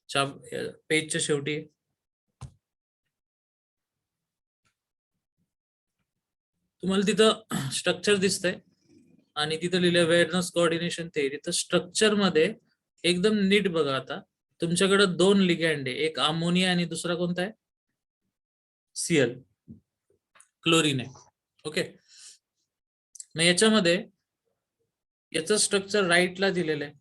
पेजच्या शेवटी तुम्हाला तिथं स्ट्रक्चर दिसतंय आणि तिथं लिहिलंय अवेअरनेस कोऑर्डिनेशन थेअरी. तर स्ट्रक्चर मध्ये एकदम नीट बघा. आता तुमच्याकडे 2 लिगँड आहे, एक अमोनिया आणि दुसरा कोणता आहे? Cl, क्लोरीन आहे. ओके, मग याच्यामध्ये याचं स्ट्रक्चर राईटला दिलेलं आहे.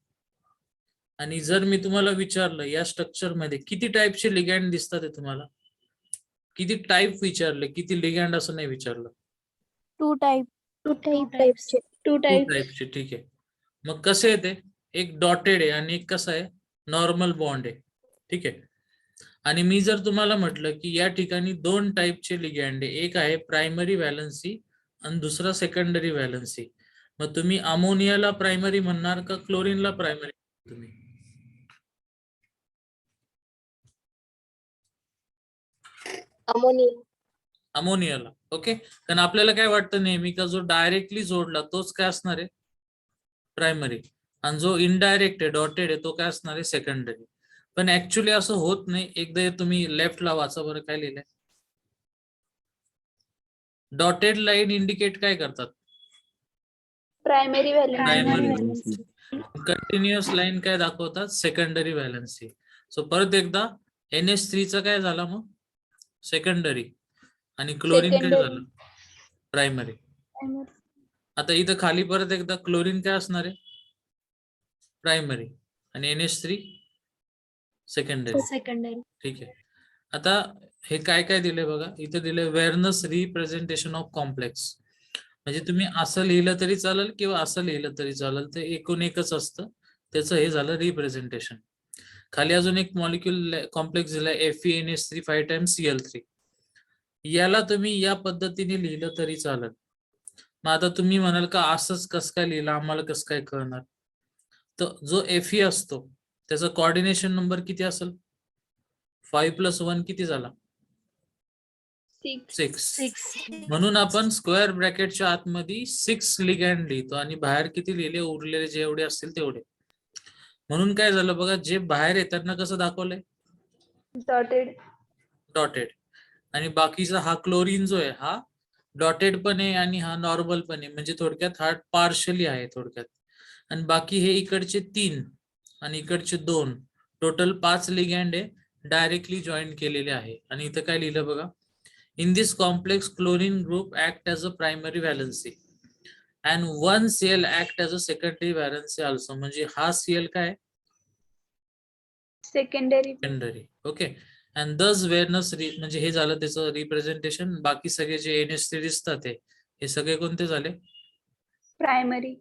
आणि जर मी तुम्हाला विचारलं या स्ट्रक्चर मध्ये किती टाईपचे लिगँड दिसतात ते तुम्हाला, किती टाईप विचारले, किती लिगँड असं नाही विचारलं. 2 टाइप. 2 टाइपचे. ठीक आहे. मग कसे आहे ते? एक डॉटेड आहे आणि एक कसं आहे, नॉर्मल बॉन्ड आहे. ठीक आहे. आणि मी जर तुम्हाला म्हटलं की या ठिकाणी 2 टाईपचे लिगँड आहे, एक आहे प्रायमरी व्हॅलन्सी आणि दुसरा सेकंडरी व्हॅलन्सी. मग तुम्ही अमोनियाला प्रायमरी म्हणणार का क्लोरीनला प्रायमरी तुम्ही? अमोनियाला. ओके, कारण आपल्याला काय वाटतं नेहमी का जो डायरेक्टली जोडला तोच काय असणार आहे? प्रायमरी. आणि जो इनडायरेक्ट आहे, डॉटेड आहे, तो काय असणार आहे? सेकंडरी. पण ऍक्च्युली असं होत नाही. एकदा तुम्ही लेफ्टला वाचा बरं काय लिहिलंय. डॉटेड लाईन इंडिकेट काय करतात? Primary valency. कंटिन्युअस लाईन काय दाखवतात? Secondary valency. सो परत एकदा NH3 चा काय झाला मग? सेकंडरी. आणि क्लोरीन काय झालं? प्रायमरी. आता इथं खाली परत एकदा क्लोरीन काय असणार आहे? प्रायमरी. आणि NH3 सेकंडरी. ठीक आहे. आता हे काय काय दिलंय बघा. इथे दिलंय वेअरनेस रिप्रेझेंटेशन ऑफ कॉम्प्लेक्स. म्हणजे तुम्ही असं लिहिलं तरी चालेल किंवा असं लिहिलं तरी चालेल, ते एकूण एकच असतं. त्याचं हे झालं रिप्रेझेंटेशन. खाली अजून एक मॉलिक्यूल कॉम्प्लेक्स दिलाय FeNH3 5 times Cl3. याला तुम्ही या पद्धतीने लिहिलं तरी चालेल. मग आता तुम्ही म्हणाल का असंच कसं काय लिहिलं, आम्हाला कसं काय कळणार? तर जो Fe असतो त्याचा कोऑर्डिनेशन नंबर किती असेल? 5 + 1 किती झाला? 6. म्हणून आपण स्क्वेअर ब्रॅकेटच्या आतमध्ये 6 लिगँड लिहितो आणि बाहेर किती लिहिले? उरलेले जेवढे असतील तेवढे. म्हणून काय झालं बघा, जे बाहेर आहे त्यांना कसं दाखवलंय? डॉटेड. आणि बाकीचा हा क्लोरीन जो आहे हा डॉटेड पण आहे आणि हा नॉर्मल पण आहे. म्हणजे थोडक्यात हा पार्शली आहे थोडक्यात. आणि बाकी हे इकडचे 3 आणि इकडचे 2, टोटल 5 लिगँड आहे डायरेक्टली जॉईन केलेले आहे. आणि इथं काय लिहिलं बघा, in this complex chlorine group act as a primary valency and 1 Cl act as a secondary valency also. म्हणजे हा Cl काय? सेकंडरी. ओके. अँड दस वेअरनेस म्हणजे हे झालं त्याचं रिप्रेझेंटेशन. बाकी सगळे जे NH3 दिसतात हे सगळे कोणते झाले? प्रायमरी.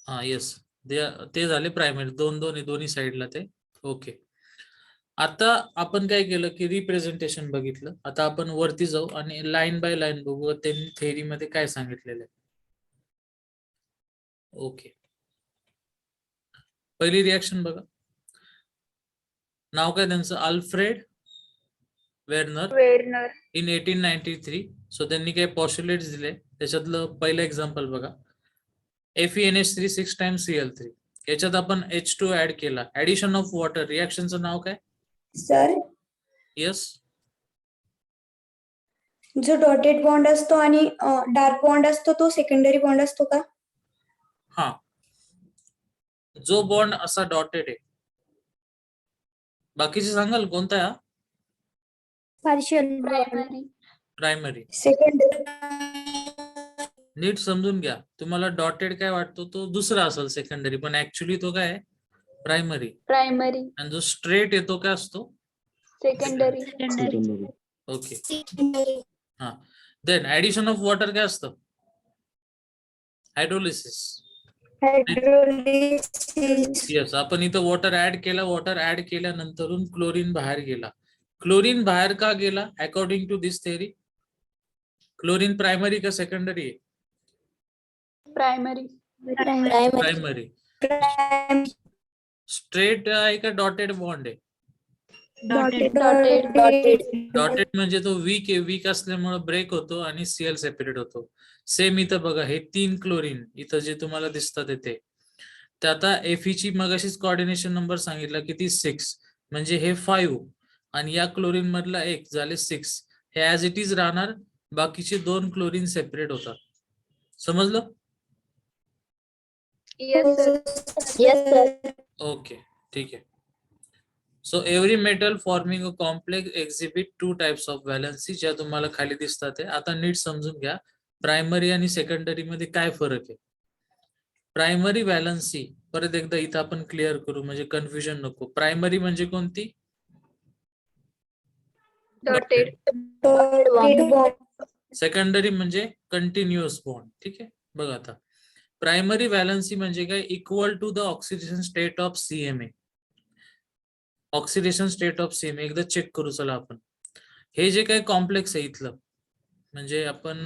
हा येस, ते झाले प्रायमरी. 2 दोन्ही साईडला ते. ओके. आता आपण काय केलं की रिप्रेझेंटेशन बघितलं. आता आपण वरती जाऊ आणि लाईन बाय लाईन बघू त्यांनी थेअरी मध्ये काय सांगितलेलं आहे. ओके, पहिली रिॲक्शन बघा. नाव काय त्यांचं? Alfred Werner in 1893. सो त्यांनी काही पॉस्ट्युलेट्स दिले. त्याच्यातलं पहिलं एक्झाम्पल बघा, FeNH3 6 times Cl3. याच्यात आपण H2 ऍड केला. Addition of water. रिॲक्शनचं नाव काय? Sir, yes. जो डॉटेड बॉन्ड असतो आणि डार्क बॉन्ड असतो तो सेकंडरी बॉन्ड असतो का? हा, जो बॉन्ड असा डॉटेड आहे. बाकीचे सांगाल कोणता आहे? पार्शियल. प्रायमरी. सेकंडरी. नीट समजून घ्या. तुम्हाला डॉटेड काय वाटतो तो दुसरा असेल सेकंडरी, पण ऍक्च्युली तो काय आहे? प्रायमरी. आणि जो स्ट्रेट येतो काय असतो? सेकंडरी. ओके. हा, देन ऍडिशन ऑफ वॉटर काय असतं? हायड्रोलिसिस. येस, आपण इथं वॉटर ऍड केला. वॉटर ऍड केल्यानंतर क्लोरीन बाहेर गेला. क्लोरीन बाहेर का गेला? According to this theory chlorine primary का सेकंडरी आहे? प्रायमरी. स्ट्रेट आहे का डॉटेड बॉन्ड आहे? डॉटेड म्हणजे तो वीक आहे. वीक असल्यामुळे ब्रेक होतो आणि Cl सेपरेट होतो. सेम इथं बघा, हे 3 क्लोरीन इथं जे तुम्हाला दिसतात ते तर आता Fe ची मगाशीच कोऑर्डिनेशन नंबर सांगितला किती 6, म्हणजे हे 5 आणि या क्लोरीन मधला 1 झाले 6. हे ऍज इट इज राहणार, बाकीचे 2 क्लोरीन सेपरेट होतात. समजलं? Yes, sir. Yes, sir. Okay, ठीक आहे. So every metal forming a complex exhibit 2 types of valency, ज्या तुम्हाला खाली दिसतात. आता नीट समजून घ्या प्रायमरी आणि सेकंडरी मध्ये काय फरक आहे. प्रायमरी व्हॅलन्सी परत एकदा इथं आपण क्लिअर करू म्हणजे कन्फ्युजन नको. प्रायमरी म्हणजे कोणती? Dotted. Dotted bond. सेकंडरी म्हणजे कंटिन्युअस बॉन्ड. ठीक आहे, बघा आता प्रायमरी व्हॅलन्सी म्हणजे काय, equal to the oxidation state of CMA. Oxidation state of CMA एकदा चेक करू. चला आपण हे जे काही कॉम्प्लेक्स आहे इथलं, म्हणजे आपण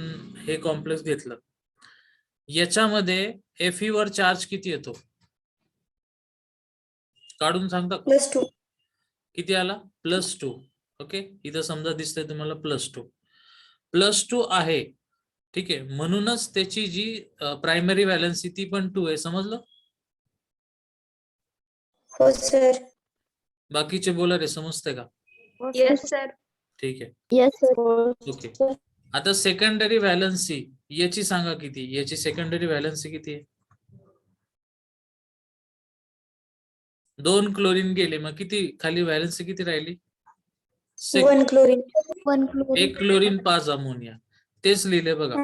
हे कॉम्प्लेक्स घेतलं, याच्यामध्ये Fe वर चार्ज किती येतो काढून सांगता? +2. किती आला? +2. ओके, इथं समजा दिसतंय तुम्हाला +2 आहे. ठीक आहे, म्हणूनच त्याची जी प्रायमरी व्हॅलन्सी ती पण 2 आहे. समजलं? हो सर. बाकीचे बोला रे, समजते का? Yes, sir. ठीक आहे, Yes, sir. ओके. आता सेकंडरी व्हॅलन्सी याची सांगा किती, याची सेकंडरी व्हॅलन्सी किती आहे? 2 क्लोरीन गेले, मग किती खाली व्हॅलन्सी किती राहिली? 1 chlorine. 1 chlorine. 1 chlorine 5 ammonia. तेच लिहिले बघा.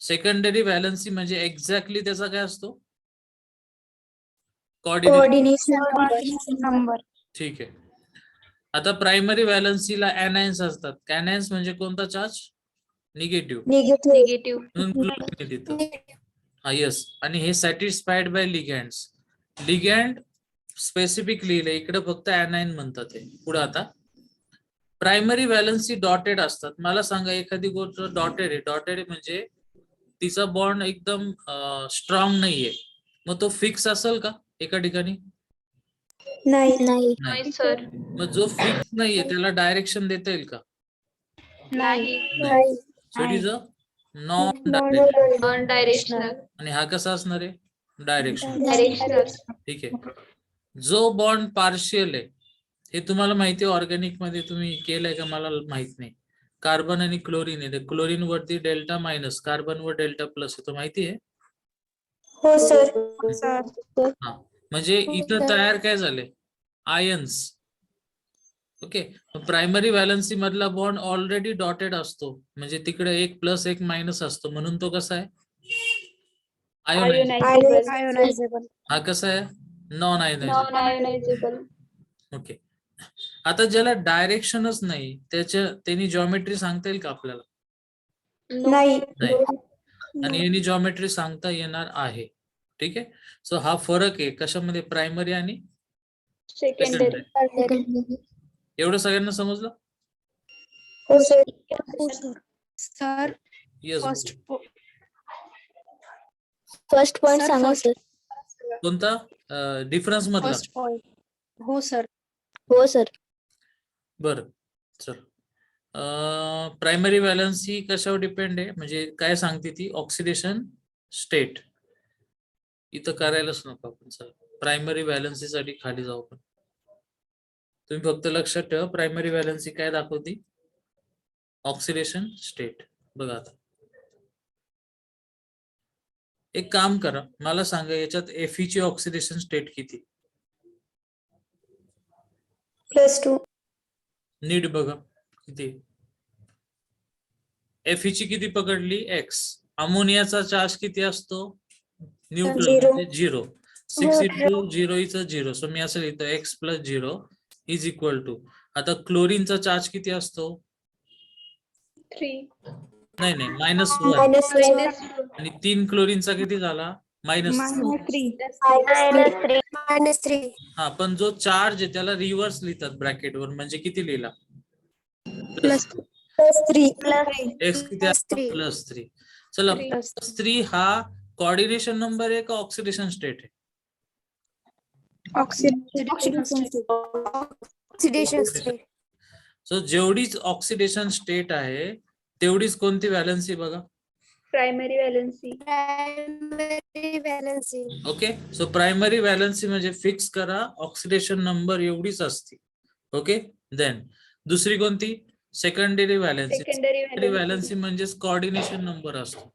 सेकंडरी व्हॅलन्सी म्हणजे एक्झॅक्टली त्याचा काय असतो? कोऑर्डिनेशन. Coordination number. ठीक आहे. आता प्रायमरी व्हॅलन्सीला एनायन्स असतात. एनायन्स म्हणजे कोणता चार्ज? निगेटिव्ह. Negative. Negative. म्हणून क्लोरीन तिथं. हा, येस. आणि हे सॅटिस्फाईड बाय लिगँड्स. लिगँड स्पेसिफिक लिहिले, इकडे फक्त एनायन म्हणतात. हे पुढे आता प्रायमरी व्हॅलन्सी डॉटेड असतात. मला सांगा एखादी गोष्ट डॉटेड आहे, डॉटेड म्हणजे तिचा बॉन्ड एकदम स्ट्रॉंग नाहीये, मग तो फिक्स असेल का एका ठिकाणी? नाही. नाही. नाही, sir. मग जो फिक्स नाहीये त्याला डायरेक्शन देता येईल का? नाही. नाही. So it is a non direction. Non-directional. आणि हा कसा असणार आहे? डायरेक्शन. Directional. ठीक आहे. जो बॉन्ड पार्शियल आहे हे तुम्हाला माहिती आहे, ऑर्गॅनिक मध्ये तुम्ही केलंय का मला माहित नाही. कार्बन आणि क्लोरीन आहे, क्लोरीन वरती डेल्टा मायनस, कार्बन वर डेल्टा प्लस येतो, माहिती आहे? हो सर. हा, म्हणजे इथं तयार काय झाले? आयन्स. ओके, प्रायमरी व्हॅलन्सी मधला बॉन्ड ऑलरेडी डॉटेड असतो, म्हणजे तिकडे 1 प्लस 1 मायनस असतो, म्हणून तो कसा आहे? आयोनाइज. Ionizable. हा कसा आहे? Non ionize. Non-ionizable. ओके. आता ज्याला डायरेक्शनच नाही त्यांनी जॉमेट्री सांगता येईल का आपल्याला? No. नाही. नाही. आणि यांनी जॉमेट्री सांगता येणार आहे. ठीक आहे, सो हा फरक आहे कशामध्ये, प्रायमरी आणि Secondary. सेकंडरी. एवढं सगळ्यांना समजलं? हो sir. Sir yes. First point Sir, सांगा first- सर. कोणता डिफरन्स मधला? फर्स्ट पॉइंट हो सर. हो सर. बरं, चल. प्रायमरी व्हॅलन्सी कशावर डिपेंड आहे, म्हणजे काय सांगते ती? Oxidation state. इथं करायलाच नको आपण. चल, प्रायमरी व्हॅलन्सी साठी खाली जाऊ आपण. तुम्ही फक्त लक्षात ठेवा प्रायमरी व्हॅलन्सी काय दाखवते? Oxidation state. बघा आता एक काम करा, मला सांगा याच्यात Fe ची ऑक्सिडेशन स्टेट किती? +2. नीट बघा किती. Fe ची किती पकडली? X. अमोनियाचा चार्ज किती असतो? न्यूट्रल, 0. म्हणजे 0. 6 × 0 इज 0. सो मी असं लिहितो X + 0 इज इक्वल टू. आता क्लोरीनचा चार्ज किती असतो? 3. नाही, -1. Minus आणि 3 क्लोरीनचा किती झाला? -3. -3. हा, पण जो चार्ज आहे त्याला रिव्हर्स लिहितात ब्रॅकेटवर, म्हणजे किती लिहिला? +3. X किती आहे? +3. चला, +3 हा कोऑर्डिनेशन नंबर आहे का ऑक्सिडेशन स्टेट आहे? Oxidation state. सो जेवढीच ऑक्सिडेशन स्टेट आहे तेवढीच कोणती व्हॅलन्सी बघा? Primary valency. Primary valency. Okay. So primary valency म्हणजे फिक्स करा, ऑक्सिडेशन नंबर एवढीच असते. ओके. देन दुसरी कोणती? Secondary valency. Secondary secondary valency. Valency म्हणजेच कोऑर्डिनेशन नंबर असतो.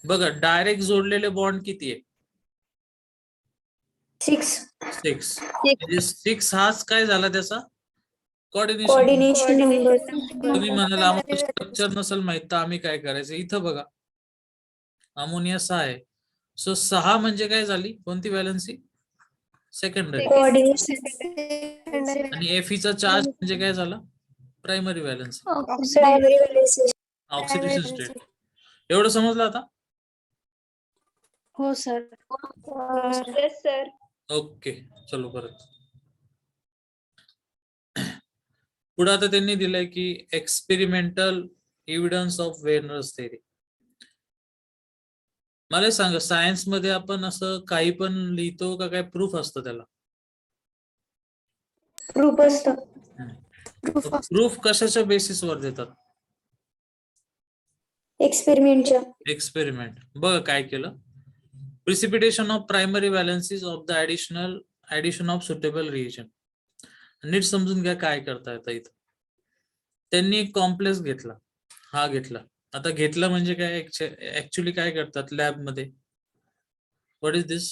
बघा डायरेक्ट जोडलेले बॉन्ड किती आहे? 6. 6. म्हणजे 6 हाच काय झाला त्याचा कोऑर्डिनेशन. Coordination number. तुम्ही म्हणाल आम्हाला स्ट्रक्चर नसेल माहित तर आम्ही काय करायचं? इथं बघा अमोनिया 6 आहे. सो 6 म्हणजे काय झाली? कोणती व्हॅलन्सी? सेकंडरी. Coordination. आणि Fe चार्ज म्हणजे काय झाला? Primary valency. Primary valency. Oxidation state. एवढं समजलं आता? हो सर. Yes, sir. ओके. चलो परत. पुढे आता त्यांनी दिलंय की एक्सपेरिमेंटल एव्हिडन्स ऑफ वेर्नर्स थेअरी. मला सांगा सायन्स मध्ये आपण असं काही पण लिहितो का काय प्रूफ असतं त्याला? Proof असतं. प्रूफ कशाच्या बेसिसवर देतात? एक्सपेरिमेंटच्या. एक्सपेरिमेंट. बघा काय केलं. Precipitation of primary valencies of the addition of suitable reagent. नीट समजून घ्या काय करता येतं इथं. त्यांनी एक कॉम्प्लेक्स घेतला, हा घेतला. आता घेतला म्हणजे काय? ऍक्च्युली काय करतात लॅब मध्ये? What is this?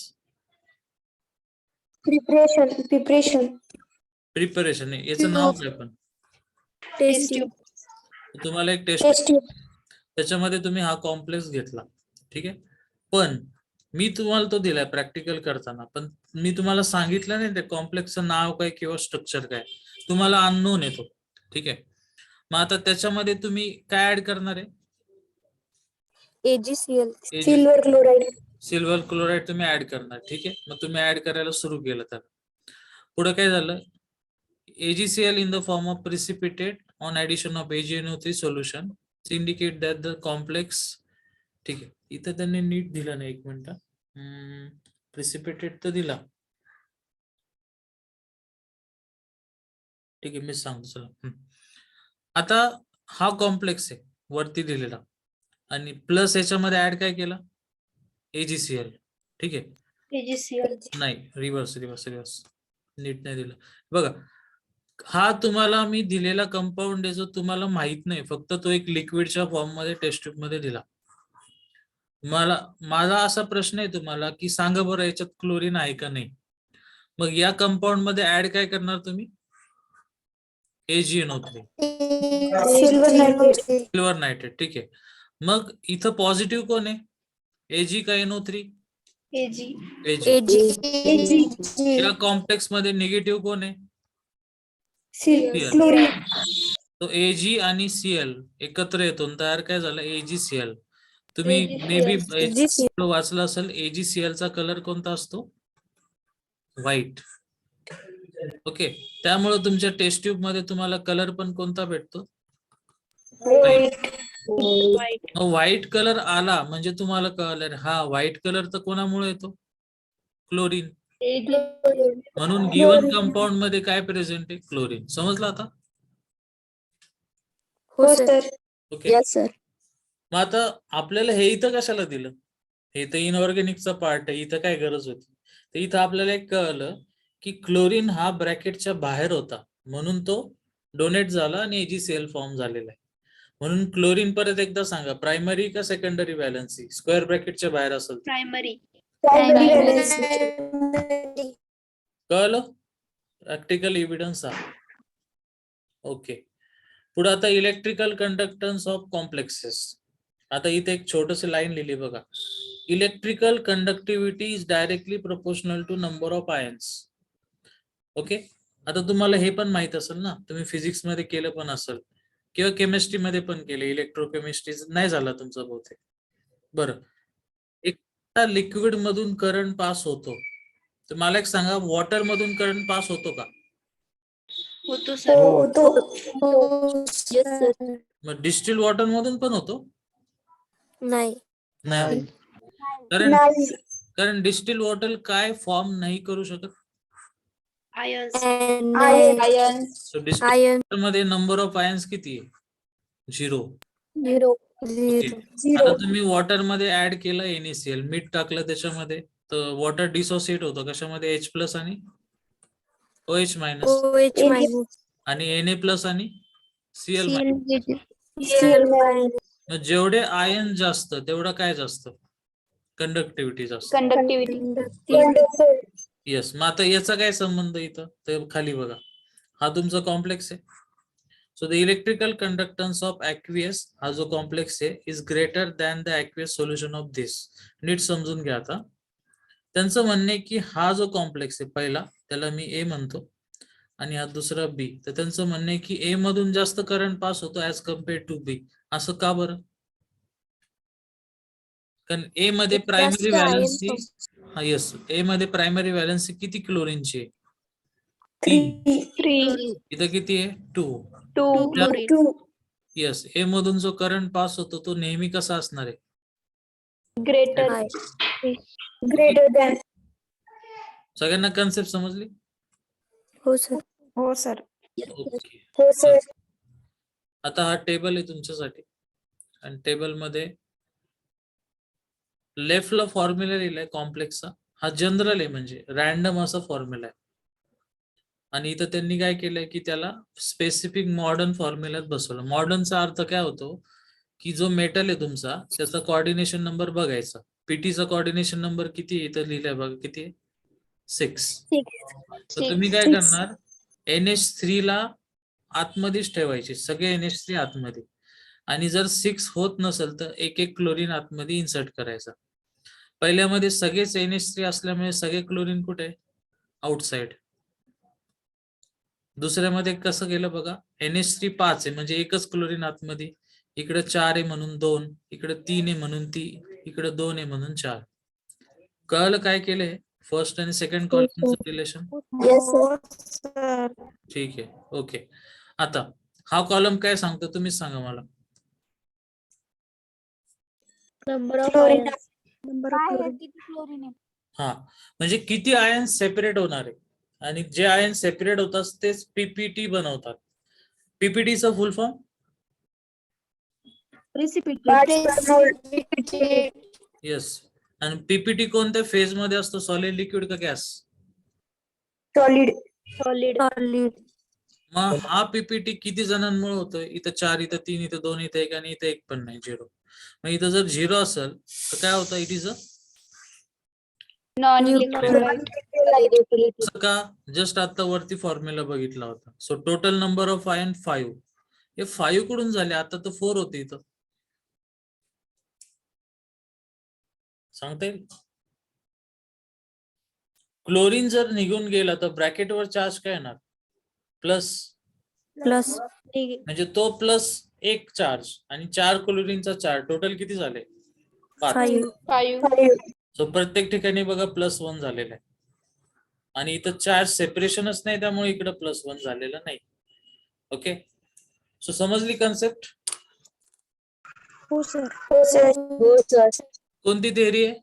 प्रिपरेशन. याचं नाव काय पण? Test tube. तुम्हाला एक टेस्ट, टेस्ट ट्यूब. त्याच्यामध्ये तुम्ही हा कॉम्प्लेक्स घेतला, ठीक आहे. पण मी तुम्हाला तो दिलाय प्रॅक्टिकल करताना, पण मी तुम्हाला सांगितलं नाही त्या कॉम्प्लेक्सचं नाव काय किंवा स्ट्रक्चर काय, तुम्हाला अननोन येतो, ठीक आहे. मग आता त्याच्यामध्ये तुम्ही काय ऍड करणार आहे? AgCl. Silver chloride. Silver chloride तुम्ही ऍड करणार, ठीक आहे. मग तुम्ही ऍड करायला सुरू केलं तर पुढे काय झालं? AgCl in the form of precipitate on addition of AgNO3 solution indicate that the complex, ठीक आहे. इथं त्यांनी नीट दिलं नाही, एक मिनिट. प्रिसिपिटेट तर दिला, ठीक आहे, मी सांगतो चला. आता हा कॉम्प्लेक्स आहे वरती दिलेला आणि प्लस याच्यामध्ये ऍड काय केला? AgCl, ठीक आहे. AgCl. नाही, रिव्हर्स नीट नाही दिलं. बघा हा तुम्हाला मी दिलेला कंपाऊंड आहे जो तुम्हाला माहित नाही, फक्त तो एक लिक्विडच्या फॉर्म मध्ये टेस्ट ट्यूब मध्ये दिला. माझा असा प्रश्न आहे तुम्हाला की सांगा बरं याच्यात क्लोरीन आहे का नाही? मग या कंपाऊंड मध्ये ऍड काय करणार तुम्ही? AgNO3, सिल्वर नायट्रेट, ठीक आहे. मग इथं पॉझिटिव्ह कोण आहे? Ag का NO3? Ag. या कॉम्प्लेक्स मध्ये निगेटिव्ह कोण आहे? क्लोरीन. तो Ag आणि Cl एकत्र येतो तयार काय झालं? AgCl. तुम्ही मे बी वाचलं असेल, AgCl चा कलर कोणता असतो? व्हाईट. ओके. त्यामुळे तुमच्या टेस्ट ट्यूब मध्ये तुम्हाला कलर पण कोणता भेटतो? व्हाईट कलर आला म्हणजे तुम्हाला कळलं हा व्हाईट कलर तर कोणामुळे येतो? क्लोरीन. म्हणून गिवन कंपाऊंड मध्ये काय प्रेझेंट आहे? क्लोरीन. समजलं आता? हो सर. ओके. Yes, sir. मग आता आपल्याला हे इथं कशाला दिलं? हे तर इनऑर्गॅनिकचा पार्ट आहे, इथं काय गरज होती? तर इथं आपल्याला एक कळलं की क्लोरीन हा ब्रॅकेटच्या बाहेर होता म्हणून तो डोनेट झाला आणि AgCl फॉर्म झालेला आहे. म्हणून क्लोरीन परत एकदा सांगा, प्रायमरी का सेकंडरी व्हॅलन्सी? स्क्वेअर ब्रॅकेटच्या बाहेर असेल Primary. कळलं? प्रॅक्टिकल एव्हिडन्स आहे. ओके. पुढे आता इलेक्ट्रिकल कंडक्टन्स ऑफ कॉम्प्लेक्सेस. आता इथे एक छोटस लाईन लिहिली बघा. Electrical conductivity is directly proportional to number of ions. Okay. आता तुम्हाला हे पण माहित असेल ना, तुम्ही फिजिक्स मध्ये केलं पण असेल किंवा केमिस्ट्री मध्ये पण केलं. इलेक्ट्रोकेमिस्ट्री नाही झाला तुमचा बहुतेक. बरं, एक लिक्विड मधून करंट पास होतो, तर मला एक सांगा, वॉटर मधून करंट पास होतो का? होतो सर. Yes, sir. मग डिस्टिल वॉटर मधून पण होतो? नाही. नाही. कारण डिस्टिल वॉटर काय फॉर्म नाही करू शकत? Ions. Ions. सो डिस्टिल मध्ये नंबर ऑफ आयन्स किती आहे? 0. 0. झिरो आता झिरो तुम्ही वॉटर मध्ये ऍड केलं NaCl, मीठ टाकलं त्याच्यामध्ये, तर वॉटर डिसोसिएट होतं कशामध्ये, H प्लस आणि OH मायनस, OH मायनस आणि Na प्लस आणि Cl Cl minus. negative. Cl minus मग जेवढे आयन जास्त तेवढं काय जास्त, कंडक्टिव्हिटी जास्त. कंडक्टिव्हिटी. येस. मग आता याचा काय संबंध इथं, तर खाली बघा, हा तुमचा कॉम्प्लेक्स आहे. So the electrical conductance of aqueous, हा जो कॉम्प्लेक्स आहे, is greater than the aqueous solution of this. नीट समजून घ्या. आता त्यांचं म्हणणे की हा जो कॉम्प्लेक्स आहे पहिला, त्याला मी ए म्हणतो, आणि हा दुसरा बी, तर त्यांचं म्हणणे की ए मधून जास्त करंट पास होतो ऍज कम्पेअर टू बी. असं का बरं? कारण ए मध्ये प्रायमरी व्हॅलन्सी, हा येस, ए मध्ये प्रायमरी व्हॅलन्सी किती क्लोरीनची आहे? 3. 3. इथं किती आहे? 2. 2. Chlorine. 2 येस. ए मधून जो करंट पास होतो तो नेहमी कसा असणार आहे? ग्रेटर. Greater than. सगळ्यांना कन्सेप्ट समजली? हो सर हो सर. ओके. हो सर. आता हा टेबल आहे तुमच्यासाठी, आणि टेबल मध्ये लेफ्टला फॉर्म्युला लिहिलाय कॉम्प्लेक्सचा. हा जनरल आहे, म्हणजे रॅन्डम असा फॉर्म्युला आहे. आणि इथं त्यांनी काय केलंय की त्याला स्पेसिफिक मॉडर्न फॉर्म्युल्यात बसवलं. मॉडर्नचा अर्थ काय होतो की जो मेटल आहे तुमचा त्याचा कोऑर्डिनेशन नंबर बघायचा. पीटीचा कोऑर्डिनेशन नंबर किती आहे इथं लिहिलाय बघा, किती आहे? 6. तर तुम्ही काय करणार, NH3 ला आतमध्येच ठेवायचे, सगळे NH3 आतमध्ये, आणि जर 6 होत नसेल तर एक एक क्लोरीन आतमध्ये इन्सर्ट करायचा. पहिल्यामध्ये सगळेच NH3 असल्यामुळे सगळे क्लोरीन कुठे? आउटसाइड. दुसऱ्यामध्ये कसं गेलं बघा, NH3 5 आहे म्हणजे एकच क्लोरीन आतमध्ये, इकडे 4 आहे म्हणून 2, इकडे 3 आहे म्हणून 3, इकडे 2 आहे म्हणून 4. कळलं काय केलंय? फर्स्ट आणि सेकंड कॉलमचं रिलेशन. येस सर ठीक आहे, ओके. आता हा कॉलम काय सांगतो तुम्हीच सांगा मला. Number of Chlorine. ions. Number of chlorine. हा, म्हणजे किती आयन सेपरेट होणार आहे, आणि जे आयन सेपरेट होतात तेच पीपीटी बनवतात. पीपीटीचा फुल फॉर्म येस. आणि पीपीटी कोणत्या फेज मध्ये असतो, सॉलिड, लिक्विड का गॅस? सॉलिड. सॉलिड. सॉलिड मग हा पीपीटी किती जणांमुळे होतोय? इथं 4, इथं 3, इथं 2, इथं 1, आणि इथं 1 पण नाही, 0. मग इथं जर 0 असेल तर काय होतं? It is a non electrolyte. का? जस्ट आता वरती फॉर्म्युला बघितला होता. So total number of ion 5. हे 5 कुठून झाले? आता तर 4 होते इथं, सांगता येईल? क्लोरीन जर निघून गेला तर ब्रॅकेटवर चार्ज काय येणार? प्लस. प्लस म्हणजे तो प्लस 1 चार्ज आणि 4 क्लोरीनचा चार्ज, टोटल किती झाले? 5. 5 5. सो प्रत्येक ठिकाणी बघा +1 झालेलं आहे, आणि इथं चार्ज सेपरेशनच नाही, त्यामुळे इकडे +1 झालेलं नाही. ओके, सो समजली कन्सेप्ट? हो सर हो सर. हो सर कोणती थिअरी आहे?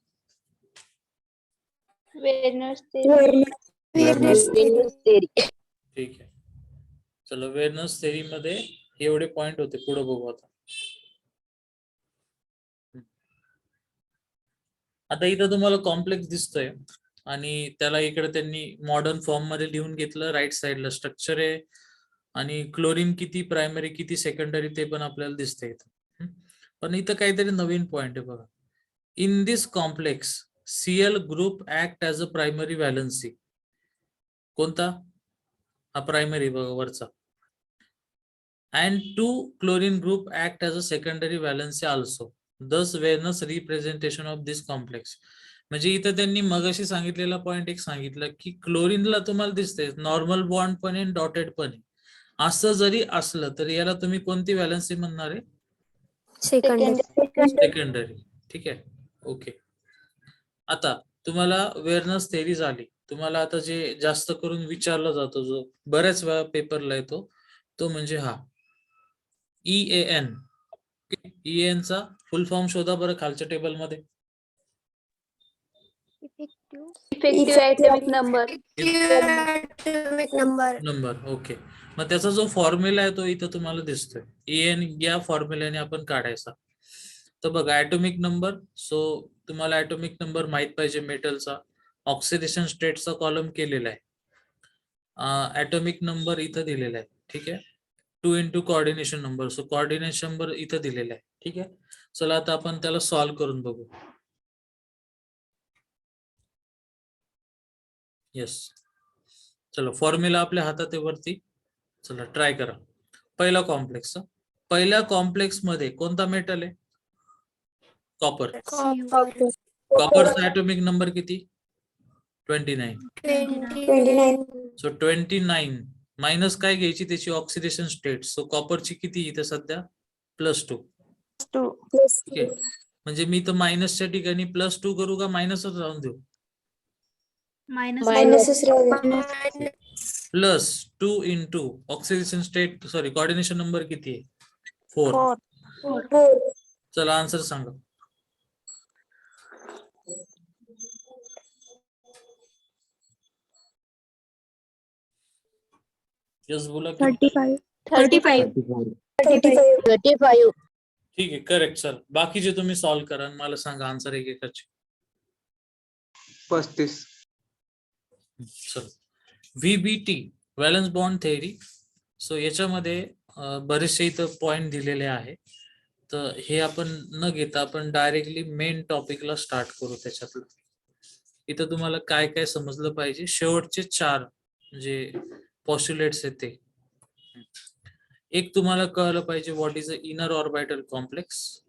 वेनस ठीक आहे, चलो वेर्नस थेरी मध्ये एवढे पॉइंट होते, पुढे बघू आता. आता इथं तुम्हाला कॉम्प्लेक्स दिसतोय, आणि त्याला इकडे त्यांनी मॉडर्न फॉर्म मध्ये लिहून घेतलं. राईट साइडला स्ट्रक्चर आहे, आणि क्लोरीन किती प्रायमरी किती सेकंडरी ते पण आपल्याला दिसतंय इथं. पण इथं काहीतरी नवीन पॉइंट आहे बघा. In this complex Cl group act as a primary valency. कोणता? हा प्रायमरी बघा वरचा. And 2 chlorine group act as a secondary valency also. दस वेर्नस रिप्रेझेंटेशन ऑफ दिस कॉम्प्लेक्स. म्हणजे इथं त्यांनी मगाशी सांगितलेला पॉइंट एक सांगितलं की क्लोरीनला तुम्हाला दिसते नॉर्मल बॉन्ड पण आहे, डॉटेड पण आहे. असं जरी असलं तरी याला तुम्ही कोणती व्हॅलन्सी म्हणणार आहे? सेकंडरी. ठीक आहे, ओके. आता तुम्हाला वेर्नस थेरी झाली. तुम्हाला आता जे जास्त करून विचारला जातो, जो बऱ्याच वेळा पेपरला येतो, तो म्हणजे हा EAN. EAN चा फुल फॉर्म शोधा बरं खालच्या टेबल मध्ये. Effective atomic number. atomic number number, okay. मग त्याचा जो फॉर्म्युला आहे तो इथं तुम्हाला दिसतोय. EAN या फॉर्म्युल्याने आपण काढायचा. तर बघा ऍटॉमिक नंबर. सो तुम्हाला ऍटॉमिक नंबर माहित पाहिजे मेटलचा. ऑक्सिडेशन स्टेटचा कॉलम केलेला आहे. ऍटॉमिक नंबर इथं दिलेला आहे. ठीक आहे. 2 into coordination number. So coordination number इथं दिलेला आहे. ठीक आहे. चला आता आपण त्याला सॉल्व्ह करून बघू. येस. चलो फॉर्म्युला आपल्या हातात आहे वरती. चला ट्राय करा. पहिला कॉम्प्लेक्स. पहिल्या कॉम्प्लेक्स मध्ये कोणता मेटल आहे? कॉपर. कॉपरचा ऍटॉमिक नंबर किती? 29. 29. सो 29 मायनस काय घ्यायची त्याची ऑक्सिडेशन स्टेट. सो कॉपरची किती इथे सध्या? +2. ठीक आहे. म्हणजे मी तर मायनसच्या ठिकाणी +2 करू का मायनसच राहून देऊ? मायनसच राहू दे. +2 into oxidation state sorry coordination number किती आहे? 4. 4. चला आन्सर सांगा. यस बोला की. 35. 35. 35. ठीक आहे करेक्ट सर. बाकीचे तुम्ही सॉल्व्ह करा आणि मला सांगा आन्सर एकेकाचे. 35. चल VBT valence bond theory. So याच्यामध्ये बरेचसे इथं पॉइंट दिलेले आहे. तर हे आपण न घेता आपण डायरेक्टली मेन टॉपिकला स्टार्ट करू. त्याच्यातलं इथं तुम्हाला काय काय समजलं पाहिजे. शेवटचे 4 म्हणजे पॉस्ट्युलेट्स आहेत ते. एक तुम्हाला कळलं पाहिजे what is a inner orbital complex.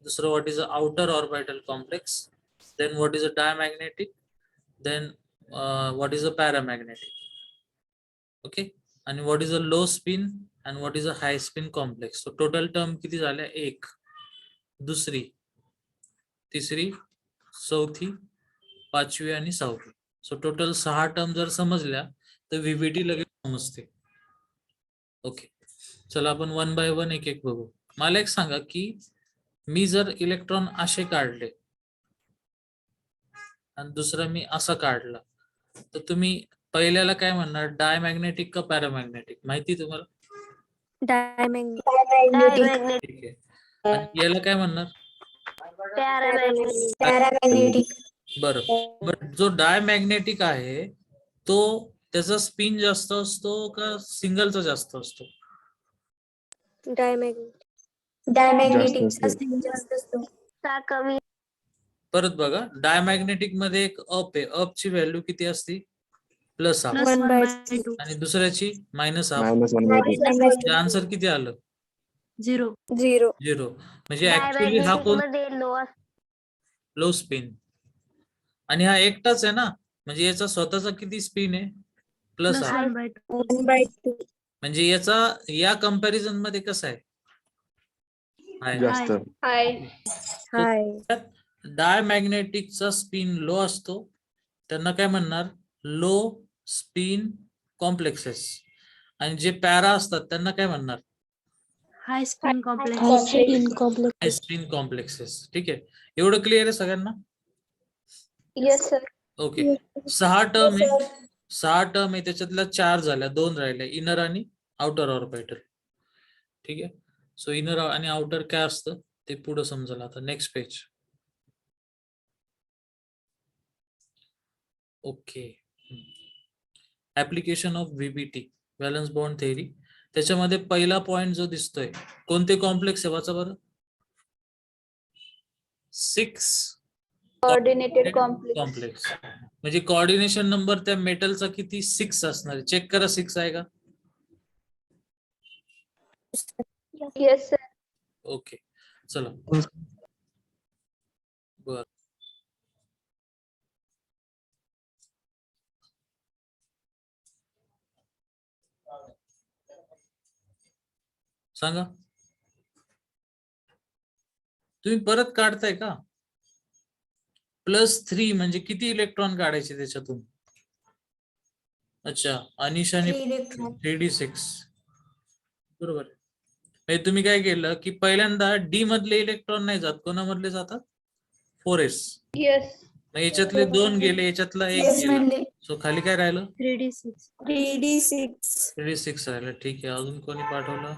दुसरं what is a outer orbital complex. Then what is a diamagnetic. Then what is a paramagnetic. Okay. आणि what is a low spin and what is a high spin complex. So total term किती झाल्या? 1, दुसरी, तिसरी, चौथी, 5वी आणि 6वी. So total 6 term जर समजल्या तर VBT लगेच समजते. ओके. चला आपण 1 बाय 1 एक एक बघू. मला एक सांगा की मी जर इलेक्ट्रॉन असे काढले आणि दुसरा मी असा काढला तर तुम्ही पहिल्याला काय म्हणणार? डायमॅग्नेटिक का पॅरामॅग्नेटिक? माहिती तुम्हाला? Diamagnetic. ठीक आहे. आणि याला काय म्हणणार? Paramagnetic. बरं. बट जो डायमॅग्नेटिक आहे तो त्याचा स्पिन जास्त असतो का सिंगलचा जास्त असतो? Diamagnetic. जास्त असतो. कमी. परत बघा डायमॅग्नेटिक मध्ये एक अप आहे. अप ची व्हॅल्यू किती असते? +1/2. आणि दुसऱ्याची -1/2. -1/2. आन्सर किती आलं? 0. 0. म्हणजे ऍक्च्युली हा कोण? Low spin. आणि हा एकटाच आहे ना, म्हणजे याचा स्वतःचा किती स्पिन आहे? +1/2. 1/2. म्हणजे याचा या कंपॅरिझन मध्ये कसा आहे? जास्त. हाय. डायमॅग्नेटिकचा स्पिन लो असतो. त्यांना काय म्हणणार? Low spin complexes. आणि जे पॅरा असतात त्यांना काय म्हणणार? हाय स्पिन कॉम्प्लेक्स. हाय स्पिन कॉम्प्लेक्सेस. ठीक आहे. एवढं क्लिअर आहे सगळ्यांना? Yes sir. ओके. 6 टर्म आहे. 6 टर्म आहे त्याच्यातल्या 4 झाल्या, 2 राहिल्या. इनर आणि आउटर ऑर्बिटल. ठीक आहे. सो इनर आणि आउटर काय असतं ते पुढे समजेल आता. Next page. Okay. Application of VBT valence bond theory. त्याच्यामध्ये पहिला पॉइंट जो दिसतोय, कोणते कॉम्प्लेक्स आहे वाचा बरं? 6 कोऑर्डिनेटेड कॉम्प्लेक्स. कॉम्प्लेक्स. म्हणजे कोऑर्डिनेशन नंबर त्या मेटलचा किती? 6 असणार आहे. चेक करा 6 आहे का? Yes sir. ओके. चला. बर. सांगा. तुम्ही परत काढताय का? +3 म्हणजे किती इलेक्ट्रॉन काढायचे त्याच्यातून? अच्छा. अनिशाने 3d6 बरोबर. म्हणजे तुम्ही काय केलं की पहिल्यांदा D मधले इलेक्ट्रॉन नाही जात, कोणामधले जातात? 4s. येस. मग याच्यातले 2 गेले, याच्यातला 1 गेला. सो खाली काय राहिलं? 3d6. 3d6 राहिलं. ठीक आहे. अजून कोणी पाठवलं?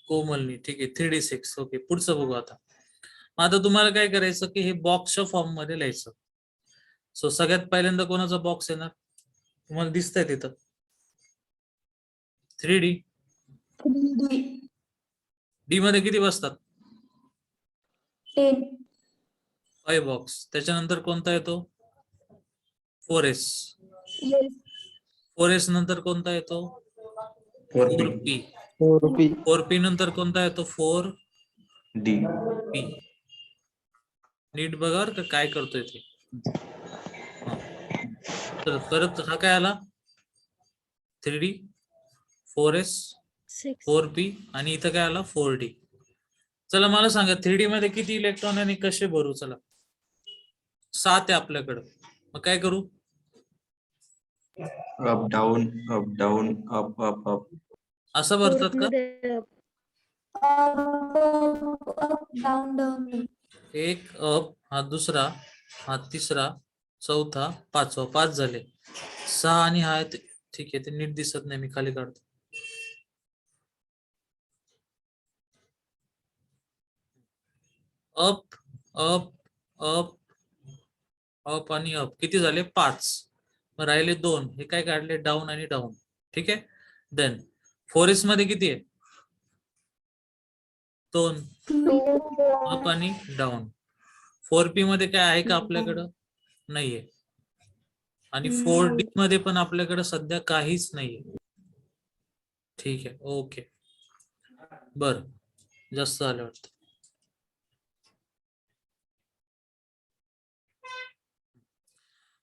कोमलनी. ठीक आहे. 3d6. ओके. पुढचं बघू आता. आता तुम्हाला काय करायचं की हे बॉक्सच्या फॉर्म मध्ये लिहायचं. सो सगळ्यात पहिल्यांदा कोणाचा बॉक्स येणार तुम्हाला दिसतंय तिथं 3D. डी मध्ये किती बसतात? 10. 5 बॉक्स. त्याच्यानंतर कोणता येतो? 4S. 4S नंतर कोणता येतो? 4P. 4P नंतर कोणता येतो? 4D. नीट बघा बरं का काय करतोय ते. तर परत हा काय आला? 3D, 4S, 4P आणि इथं काय आला? 4D. चला मला सांगा 3D मध्ये किती इलेक्ट्रॉन आणि कसे भरू? चला 7 आहे आपल्याकडं. मग काय करू? Up down up down up up up. असं भरतात का? Down down. एक अप, हा दुसरा, हा तिसरा, चौथा, पाचवा. 5 झाले. 6 आणि हा ठीक आहे, ते नीट दिसत नाही, मी खाली काढतो. अप अप अप अप आणि अप किती झाले? 5. मग राहिले 2. हे काय काढले? डाऊन आणि डाऊन. ठीक आहे. देन 4S मध्ये किती आहे? 2. अप आणि डाऊन. 4P मध्ये काय आहे का आपल्याकडं? नाहीये. आणि 4D मध्ये पण आपल्याकडे सध्या काहीच नाहीये. ठीक आहे, ओके. बर, जास्त आलं वाटतं.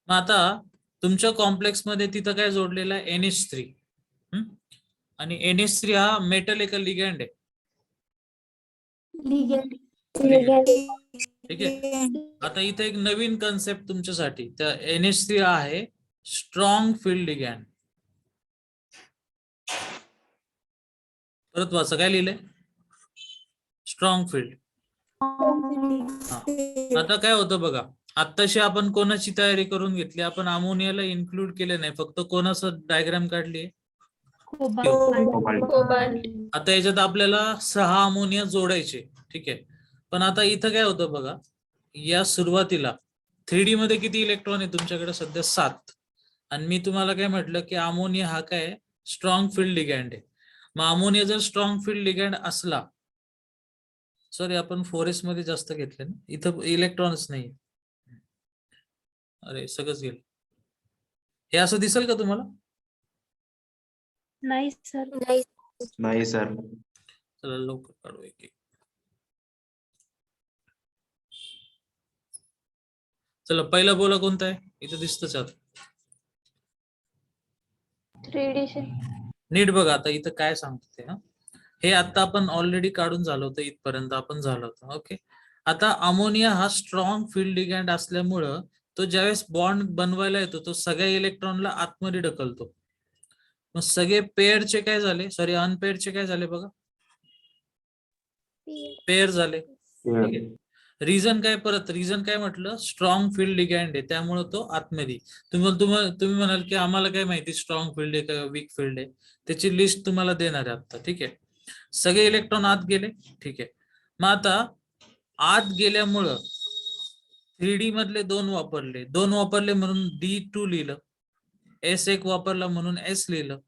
मग आता तुमच्या कॉम्प्लेक्स मध्ये तिथं काय जोडलेलं आहे? NH3. आणि NH3 हा मेटल आहे का लिगँड आहे? ठीक आहे. आता इथे एक नवीन कन्सेप्ट तुमच्यासाठी. त्या NH3 आहे स्ट्रॉंग फील्ड लिगँड. परत वाचा, काय लिहिलंय? Strong field. आता काय होतं बघा, आत्ताशी आपण कोणाची तयारी करून घेतली? आपण अमोनियाला इन्क्लूड केले नाही, फक्त कोणाचं डायग्राम काढली? आता याच्यात आपल्याला 6 अमोनिया जोडायचे. ठीक आहे. पण आता इथं काय होतं बघा, या सुरुवातीला 3D मध्ये किती इलेक्ट्रॉन आहे तुमच्याकडे? सध्या 7. आणि मी तुम्हाला काय म्हटलं की अमोनिया हा काय? स्ट्रॉंग फील्ड लिगँड आहे. मग अमोनिया जर स्ट्रॉंग फील्ड लिगँड असला, सॉरी आपण 4S मध्ये जास्त घेतले ना, इथं इलेक्ट्रॉनच नाही. अरे सगळंच गेलं. हे असं दिसेल का तुम्हाला? नाही सर. नाही सर. चला लवकर काढू एक. चला पहिला बोला कोणता आहे? इथं दिसतच आता. 3D. नीट बघा आता इथं काय सांगतो ते. हे आता आपण ऑलरेडी काढून झालं होतं, इथपर्यंत आपण झालं होतं. ओके. आता अमोनिया हा स्ट्रॉंग फील्ड लिगँड असल्यामुळं तो ज्यावेळेस बॉन्ड बनवायला येतो तो सगळ्या इलेक्ट्रॉनला आतमध्ये ढकलतो. मग सगळे पेअरचे काय झाले? सॉरी अनपेअरचे काय झाले बघा? पेअर झाले. रिझन काय? परत रिझन काय म्हटलं? स्ट्रॉंग फील्ड लिगँड आहे त्यामुळे तो आतमध्ये. तुम्ही म्हणाल की आम्हाला काय माहिती स्ट्रॉंग फील्ड आहे का वीक फील्ड आहे? त्याची लिस्ट तुम्हाला देणार आहे आता. ठीक आहे. सगळे इलेक्ट्रॉन आत गेले. ठीक आहे. मग आता आत गेल्यामुळं 3D मधले 2 वापरले. 2 वापरले म्हणून D2 लिहिलं. S1 वापरला म्हणून S लिहिलं.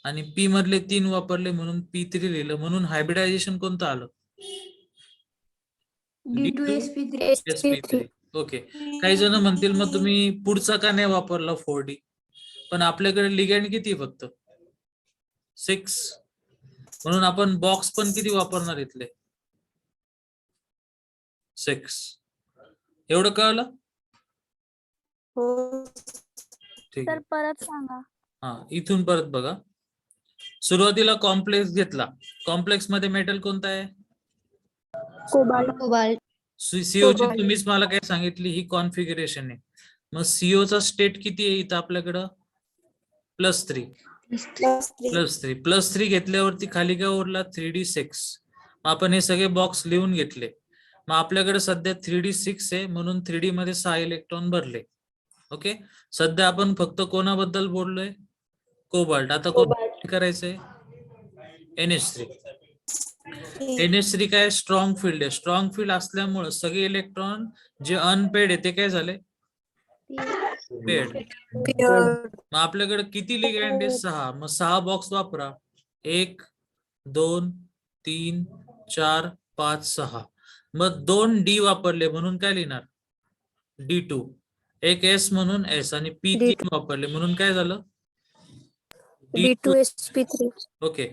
आणि P मधले 3 वापरले म्हणून P3 लिहिलं. म्हणून हायब्रिडायझेशन कोणतं आलं? D2sp3. ओके. काही जण म्हणतील मग तुम्ही पुढचा का नाही वापरला 4D? पण आपल्याकडे लिगँड किती फक्त? 6. म्हणून आपण बॉक्स पण किती वापरणार इथले? 6. एवढं कळलं? ठीक आहे. परत सांगा. हा, इथून परत बघा. सुरुवातीला कॉम्प्लेक्स घेतला. कॉम्प्लेक्स मध्ये मेटल कोणता आहे? कोबाल्ट. सीओची तुम्हीच मला काय सांगितली? ही कॉन्फिगरेशन आहे. मग सीओचा स्टेट किती आहे इथं आपल्याकडं? +3. +3 घेतल्यावरती खाली काय उरला? 3D6. मग आपण हे सगळे बॉक्स लिहून घेतले. मग आपल्याकडे सध्या 3D6 आहे म्हणून 3D मध्ये 6 इलेक्ट्रॉन भरले. ओके. सध्या आपण फक्त कोणाबद्दल बोललोय? कोबाल्ट. आता कोबाल्ट करायचंय NH3. NH3 काय स्ट्रॉंग फील्ड आहे. स्ट्रॉंग फील्ड असल्यामुळे सगळे इलेक्ट्रॉन जे अनपेड आहे ते काय झाले, पेड. मग आपल्याकडे किती लिगँड आहे, 6. मग 6 बॉक्स वापरा. 1 2 3 4 5 6. मग 2 D वापरले म्हणून काय लिहिणार, D2. एक S म्हणून S आणि P3 वापरले म्हणून काय झालं, D2. D2sp3. ओके.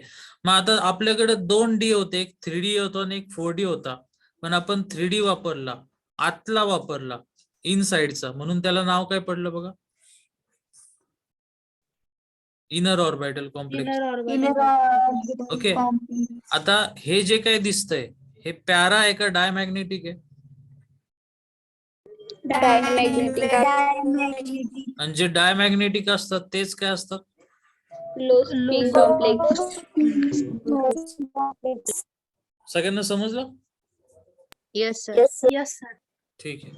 मग आता आपल्याकडे 2 D होते, एक 3D होता आणि एक 4D होता. पण आपण 3D वापरला, आतला वापरला, इनसाइडचा, म्हणून त्याला नाव काय पडलं बघा, इनर ऑर्बिटल कॉम्प्लेक्स. ओके. आता हे जे काय दिसतंय हे पॅरा आहे का डायमॅग्नेटिक आहे, डायमॅग्नेटिक. आणि जे डायमॅग्नेटिक असतात तेच काय असतात, लो स्पिन कॉम्प्लेक्स. सगळ्यांना समजलं. Yes, sir. Yes, sir. ठीक आहे.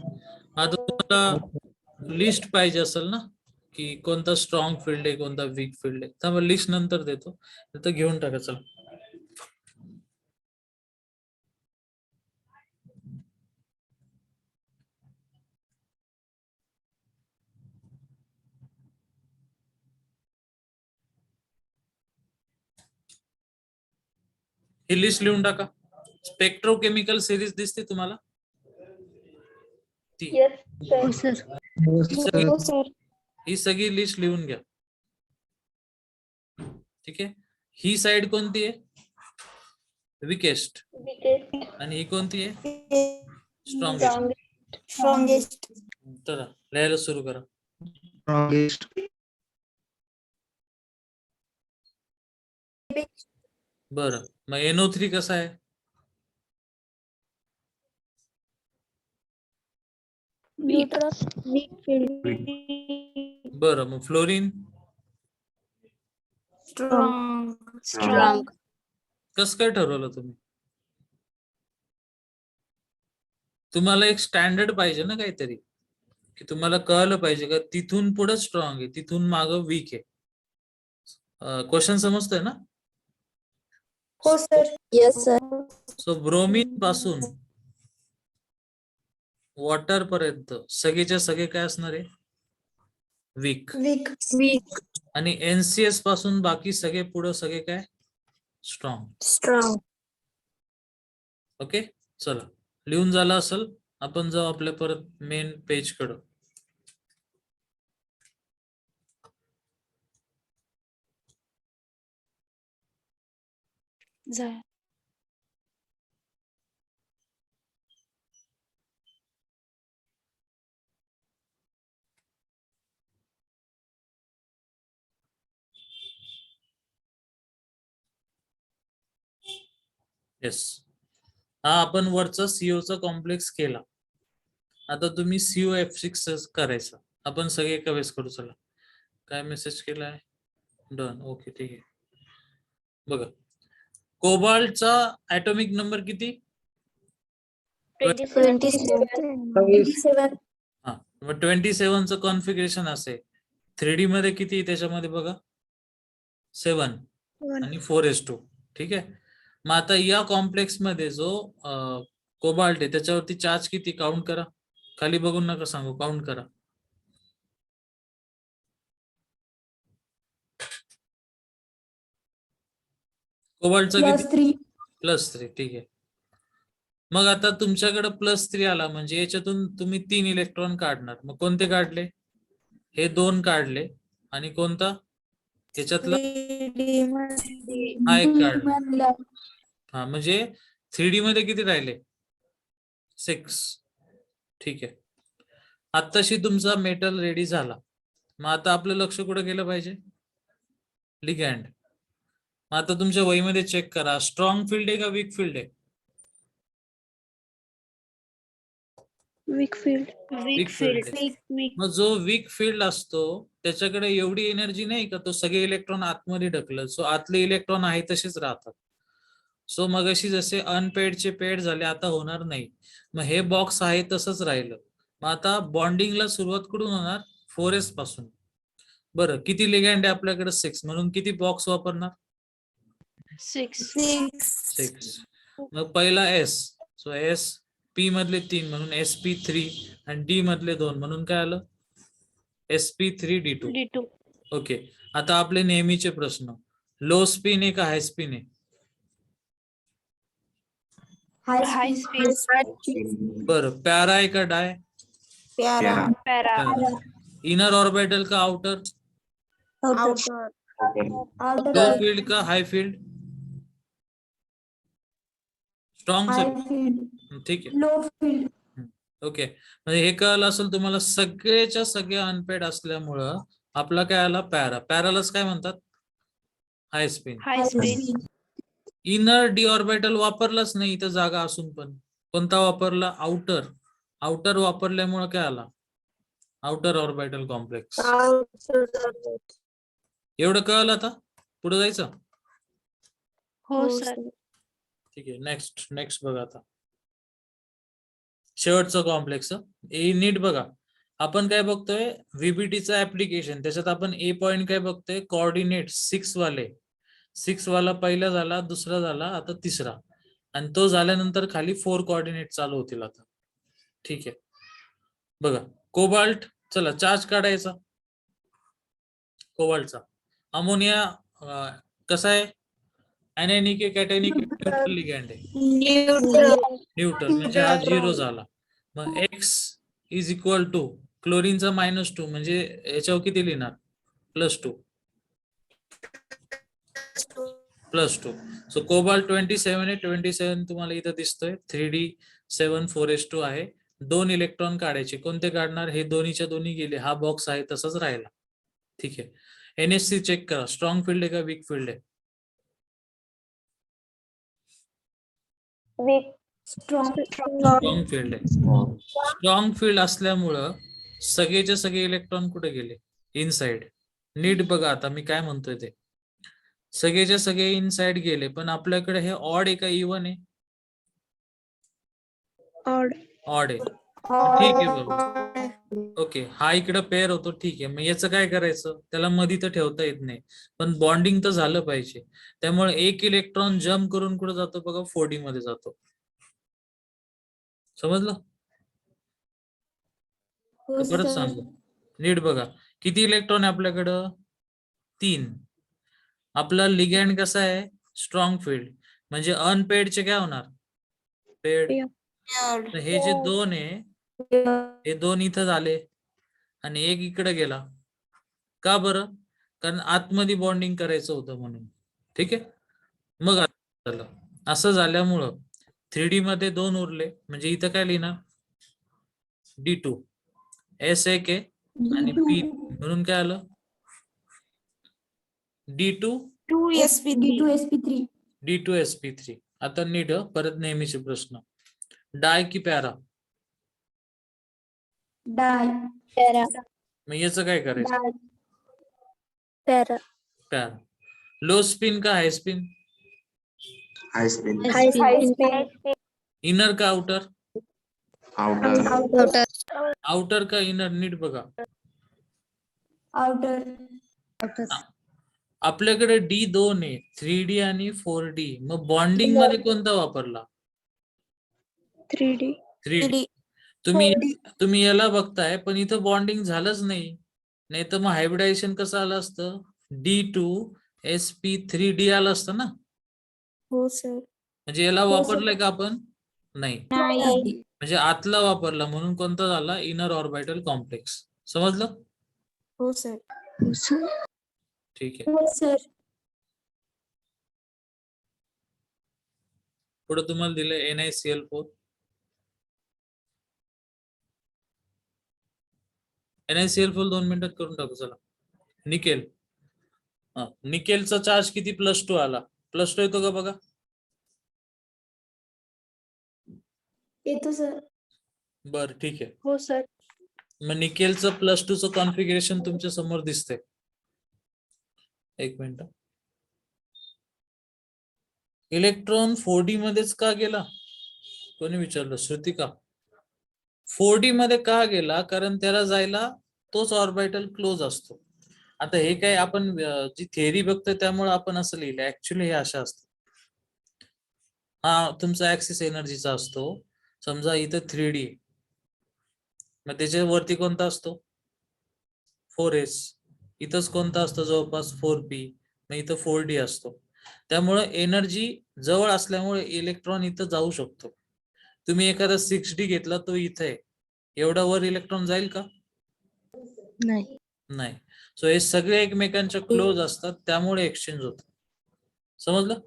आता तुम्हाला लिस्ट पाहिजे असेल ना, की कोणता स्ट्रॉंग फील्ड आहे, कोणता वीक फील्ड आहे. तर लिस्ट नंतर देतो, तर घेऊन टाका. चला, ही लिस्ट लिहून टाका. स्पेक्ट्रोकेमिकल सिरीज दिसते तुम्हाला ती, येस Oh, सर. sir. ही सगळी लिस्ट लिहून घ्या. ठीक आहे. ही साइड कोणती आहे, विकेस्ट, आणि ही कोणती आहे, स्ट्रॉंगेस्ट. स्ट्रॉंगेस्ट. तर लिहायला सुरू करा. Strongest. बरं, मग NO3 कसा आहे, वीक फील्ड. बरं. मग फ्लोरीन स्ट्रॉंग. कसं काय ठरवलं तुम्ही, तुम्हाला एक स्टँडर्ड पाहिजे ना काहीतरी, की तुम्हाला कळलं पाहिजे का तिथून पुढे स्ट्रॉंग आहे, तिथून मागं वीक आहे. क्वेश्चन समजतोय ना. हो sir. Yes sir. So bromine पासून वॉटर पर्यंत सगळेच्या सगळे काय असणार आहे, वीक. वीक. आणि NCS पासून बाकी सगळे पुढे सगळे काय, स्ट्रॉंग. ओके. चला, लिहून झालं असेल, आपण जाऊ आपल्या परत मेन पेज कडे. Zaya. येस. हा आपण वरचा CO चा कॉम्प्लेक्स केला. आता तुम्ही COF6 करायचा. आपण सगळे एका वेळेस करू. चला, काय मेसेज केलाय, डन. ओके, ठीक आहे. बघा, कोबाल्टचा ऍटॉमिक नंबर किती, 27. हा. मग 27चं कॉन्फिगरेशन असे 3D मध्ये किती, त्याच्यामध्ये बघा 7 आणि 4s2. ठीक आहे. मग आता या कॉम्प्लेक्स मध्ये जो कोबाल्ट आहे त्याच्यावरती चार्ज किती, काउंट करा. खाली बघून नका सांगू, काउंट करा. कोबाल्टचा किती, +3. ठीक आहे. मग आता तुमच्याकडे +3 आला म्हणजे याच्यातून तुम्ही 3 इलेक्ट्रॉन काढणार. मग कोणते काढले, हे 2 काढले, आणि कोणता याच्यातला हा एक काढला. हा, म्हणजे 3D मध्ये किती राहिले, 6. ठीक आहे. आत्ताशी तुमचा मेटल रेडी झाला. मग आता आपलं लक्ष कुठे गेलं पाहिजे, लिगँड. आता तुमच्या वहीमध्ये चेक करा, स्ट्रॉंग फील्ड आहे का वीक फील्ड आहे, वीक फील्ड. Weak field. मग जो वीक फील्ड असतो त्याच्याकडे एवढी एनर्जी नाही का तो सगळे इलेक्ट्रॉन आतमध्ये ढकलत. सो आतले इलेक्ट्रॉन आहे तसेच राहतात. सो मग अशी जसे अनपेडचे पेड झाले, आता होणार नाही. मग हे बॉक्स आहे तसंच राहिलं. मग आता बॉन्डिंगला सुरुवात कुठून होणार, 4s पासून. बरं, किती लिगँड आहे आपल्याकडे, 6. म्हणून किती बॉक्स वापरणार, 6. 6. मग पहिला एस, सो एस पी मधले 3 म्हणून sp3 आणि डी मधले 2 म्हणून काय आलं sp3d2. D2. ओके, आता आपले नेहमीचे प्रश्न, लो स्पिन आहे का हाय स्पिन आहे? High speed. बरं, पॅरा आहे का डाय? Para. इनर ऑर्बिटल का आउटर? Outer. लो फील्ड का हाय फील्ड? स्ट्रॉंग सर, ठीक आहे. Low field. ओके, म्हणजे हे कळलं असेल तुम्हाला, सगळेच्या सगळे अनपेड असल्यामुळं आपला काय आला पॅरा. पॅरालाच काय म्हणतात? High spin. High speed. Inner d orbital वापरलाच नाही इथं जागा असून पण. कोणता वापरला? आउटर. आउटर वापरल्यामुळे काय आला? Outer orbital complex. एवढं कळलं, आता पुढे जायचं. हो सर. ठीक आहे, नेक्स्ट बघा आता. शेवटचं कॉम्प्लेक्स नीट बघा. आपण काय बघतोय? व्हीबीटीचं ऍप्लिकेशन. त्याच्यात आपण ए पॉइंट काय बघतोय? कोऑर्डिनेट 6 वाले. 6 वाला पहिला झाला, दुसरा झाला, आता तिसरा, आणि तो झाल्यानंतर खाली 4 कोऑर्डिनेट चालू होतील आता. ठीक आहे, बघा. कोबाल्ट, चला चार्ज काढायचा कोबाल्टचा. अमोनिया कसा आहे? एनायनिक आहे, कॅटायनिक, न्यूट्रल लिगँड आहे. न्यूट्रल म्हणजे हा 0 झाला. मग एक्स इज इक्वल टू क्लोरीनचा -2 म्हणजे याच्यावर किती लिहिणार? +2. सो कोबाल्ट 27 आहे. 27 तुम्हाला इथं दिसतोय. 3d7 4s2 आहे. 2 इलेक्ट्रॉन काढायचे. कोणते काढणार? हे दोन्हीच्या दोन्ही गेले. हा बॉक्स आहे तसंच राहिला. ठीक आहे, NH3 चेक करा. स्ट्रॉंग फील्ड आहे का वीक फील्ड आहे? स्ट्रॉंग फील्ड आहे. स्ट्रॉंग फील्ड असल्यामुळं सगळेचे सगळे इलेक्ट्रॉन कुठे गेले? इनसाइड. नीट बघा आता मी काय म्हणतोय ते. सगळेचे सगळे इनसाइड गेले, पण आपल्याकडे हे ऑड आहे का इव्हन आहे? ऑड आहे. ठीक आहे बाबा. ओके, हा इकडे पेअर होतो. ठीक आहे, मग याचं काय करायचं? त्याला मध्ये तर ठेवता येत नाही, पण बॉन्डिंग तर झालं पाहिजे. त्यामुळे एक इलेक्ट्रॉन जम्प करून कुठे जातो बघा? 4d मध्ये जातो. समजलं? परत सांगू, नीट बघा. किती इलेक्ट्रॉन आहे आपल्याकडं? 3. आपला लिगँड कसा आहे? Strong field. म्हणजे अनपेडचे काय होणार? पेड. हे जे 2 आहे, हे 2 इथं झाले आणि एक इकडे गेला. का बरं? कारण आतमध्ये बॉन्डिंग करायचं होतं म्हणून. ठीक आहे, मग झालं. असं झाल्यामुळं 3d मध्ये 2 उरले, म्हणजे इथं काय लिहिणार? D2. S1 आहे आणि P म्हणून काय आलं? D2 D2sp3. आता नीट परत नेहमीचे प्रश्न. डाय की पॅरा? डाय. मग याचं काय करायचं? Para. पॅरा. लो स्पिन का high spin? High spin. High speed. Inner का आउटर? Outer. आउटर का इनर? नीट बघा. आउटर. आपल्याकडे D2 आहे, 3d आणि 4d. मग बॉन्डिंग मध्ये कोणता वापरला? 3D. 3d. तुम्ही याला बघताय, पण इथं बॉन्डिंग झालंच नाही. नाही तर मग हायब्रिडायझेशन कसं आलं असतं? D2sp3d आलं असतं ना. हो सर. म्हणजे याला वापरलंय का आपण? नाही. म्हणजे आतला वापरला म्हणून कोणता झाला? Inner orbital complex. समजलं? हो सर. ठीक आहे, पुढे तुम्हाला दिलंय NiCl4. NiCl4 2 मिनिटात करून टाकू. चला. निकेल. निकेलचा चार्ज किती? +2 आला. +2 येतो का बघा? येतो सर. बर, ठीक आहे. हो सर. मग निकेलचं +2चं कॉन्फिगरेशन तुमच्या समोर दिसतंय. एक मिनिट. इलेक्ट्रॉन 4d मध्येच का गेला? कोणी विचारलं? श्रुतिका. 4d मध्ये का गेला? कारण त्याला जायला तोच ऑर्बिटल क्लोज असतो. आता हे काय आपण जी थेअरी बघतोय त्यामुळे आपण असं लिहिलं, ऍक्च्युअली हे अशा असतं. हा तुमचा ऍक्सिस एनर्जीचा असतो. समजा इथं 3D आहे, मग त्याच्यावरती कोणता असतो 4s. इथंच कोणता असतो जवळपास 4p. मग इथं 4d असतो. त्यामुळे एनर्जी जवळ असल्यामुळे इलेक्ट्रॉन इथं जाऊ शकतो. तुम्ही एखादा 6d घेतला तो इथे आहे, एवढा वर इलेक्ट्रॉन जाईल का? नाही. नाही. सो हे सगळे एकमेकांच्या क्लोज असतात, त्यामुळे एक्सचेंज होत. समजलं?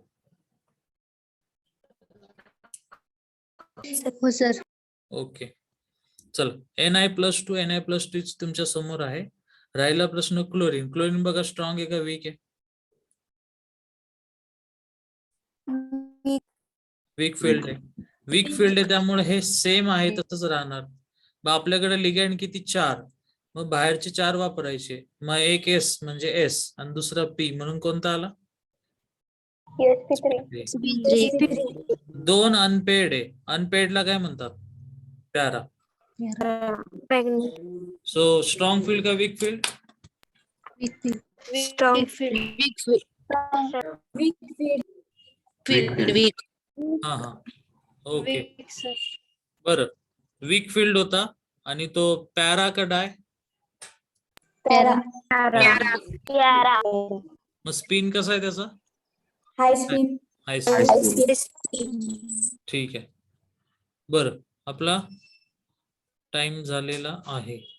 हो सर. ओके, चल Ni+2 Ni+2 तुमच्या समोर आहे. राहिला प्रश्न क्लोरीन. क्लोरीन बघा स्ट्रॉंग आहे का वीक आहे? वीक फील्ड आहे. वीक फील्ड आहे त्यामुळे हे सेम आहे तसंच राहणार. मग आपल्याकडे लिगँड किती? 4. मग बाहेरचे 4 वापरायचे. मग एक S म्हणजे S आणि दुसरा P म्हणून कोणता आला? दोन अनपेड आहे. अनपेडला काय म्हणतात? प्यारा. सो स्ट्रॉंग फील्ड का वीक फील्ड? Strong Weak. हा हा, ओके. बरं, वीक फील्ड होता आणि तो पॅरा का डाय? मग स्पिन कसा आहे त्याचा? हाय स्पिन. हाय High स्पिन. spin. ठीक आहे. बरं, आपला टाइम झालेला आहे.